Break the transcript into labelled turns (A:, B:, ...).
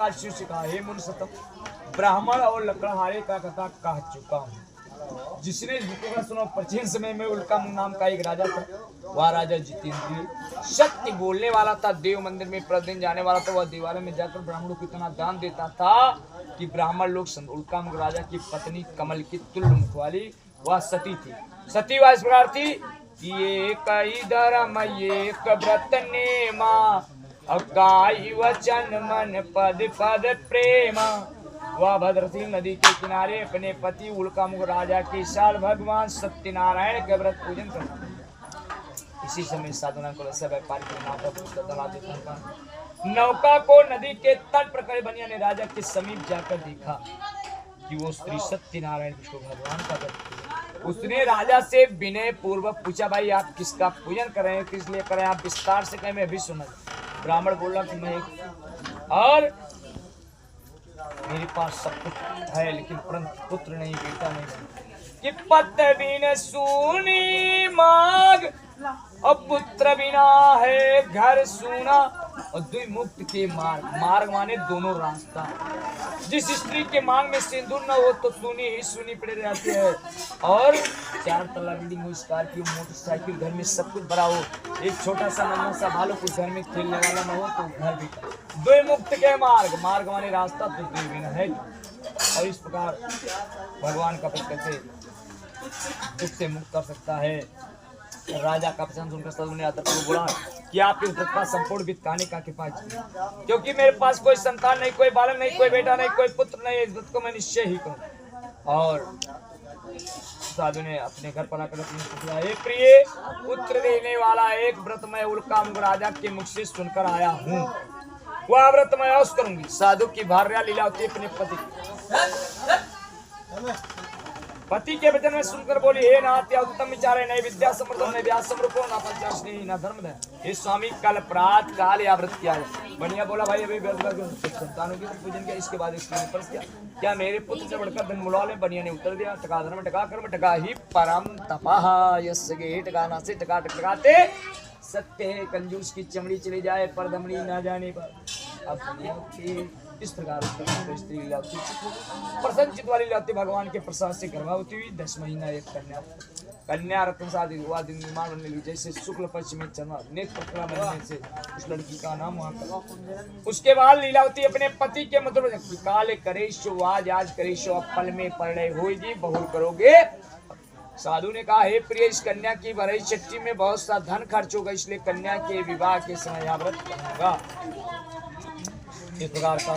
A: प्रकार शिव से कहा, हे मुनि सतम, ब्राह्मण और लकड़हारे का कथा कह चुका हूँ। जिसने इस बुक का सुना, प्राचीन समय में उल्का नाम का एक राजा था। वह राजा जितेंद्रिय सत्य बोलने वाला था, देव मंदिर में प्रतिदिन जाने वाला था। वह देवालय में जाकर ब्राह्मणों को इतना दान देता था कि ब्राह्मण लोग उल्का राजा की पत्नी कमल की तुल्य मुख वाली वह सती थी। सती वह इस प्रकार थी कि एक ही धर्म एक व्रत नेमा, अकाई वचन मन पद पद प्रेम। वह भद्रसी नदी के किनारे अपने पति उल्कामुख राजा के साथ भगवान सत्यनारायण के व्रत पूजन करता। इसी समय साधुना को व्यापारी के नौका को नदी के तट पर खड़े बनिया ने राजा के समीप जाकर देखा कि वो स्त्री सत्यनारायण विष्णु भगवान का व्रत। उसने राजा से विनय पूर्वक पूछा, भाई आप किसका पूजन कर रहे हैं, किस लिए कर रहे हैं, आप विस्तार से कहें, मैं भी सुना। ब्राह्मण बोला कि मैं और मेरे पास सब कुछ है, लेकिन परंतु पुत्र नहीं, बेटा नहीं। कि पत्र बिन सुनी मांग और पुत्र बिना है घर सुना। और द्विमुक्त के मार्ग, मार्ग माने दोनों रास्ता। जिस स्त्री के मांग में सिंदूर न हो तो सुनी ही सुनी पड़े रहती है, और 4 तला बिल्डिंग हो, स्कॉर्पियो मोटरसाइकिल, घर में सब कुछ भरा हो, एक छोटा सा नन्हा सा भालू कुछ घर में खेलने वाला न हो तो घर भी। द्विमुक्त के मार्ग, मार्ग माने रास्ता, तो द्विविन है। और इस प्रकार भगवान का पद कैसे दुख से मुक्त कर सकता है। राजा का प्रश्न सुनकर साधु ने आदर पूर्वक बोला कि आप इस व्रत का संपूर्ण वित्त कहने का कृपा कीजिए, क्योंकि मेरे पास कोई संतान नहीं, कोई बालक नहीं, कोई बेटा नहीं, कोई पुत्र नहीं। इस व्रत को मैं निश्चय ही करूं। और साधु ने अपने घर पर आकर पूछा, हे प्रिय, पुत्र देने वाला एक व्रत मैं उल्कामुख राजा के मुख से सुनकर आया हूँ। वह व्रत मैं अवश्य करूंगी। साधु की भार्या लीलावती अपने पति के वचन में सुनकर बोली, हे नाथ, उत्तम विचार है, नहीं विद्या समृद्धो, नहीं व्यास समरूपो, ना पंचाशनी, ना धर्म है। हे स्वामी, कल प्रात काल या व्रत किया है। बढ़िया बोला, भाई अभी संतानों की पूजन किया, इसके बाद इसके ऊपर क्या मेरे पुत्र से बढ़कर धन बुला ले। बढ़िया ने उत्तर दिया, टका धर्म टका कर्म टका ही परम तपः यस्य टकाना से टका टकाते सत्य है। कंजूस की चमड़ी चली जाए पर दमड़ी ना जाने पर। अब इस प्रकार स्त्री लीलावती प्रसन्नचित वाली लीलावती भगवान के प्रसाद से गर्भवती हुई। 10 महीना एक कन्या रत्न शादी हुआ। दिन निर्माण होने लगी, जैसे शुक्ल पक्ष में चंद्रमा नेत्र पकड़ा बनने से उस लड़की का नाम वहाँ। उसके बाद लीलावती अपने पति के मधुर काले करेशो आज करेशो, अब पल में परिणय होगी, बहुल करोगे। साधु ने कहा, हे प्रिय, इस कन्या की भरई छठी में बहुत सा धन खर्च होगा, इसलिए कन्या के विवाह के समय यह व्रत करूंगा। इस प्रकार का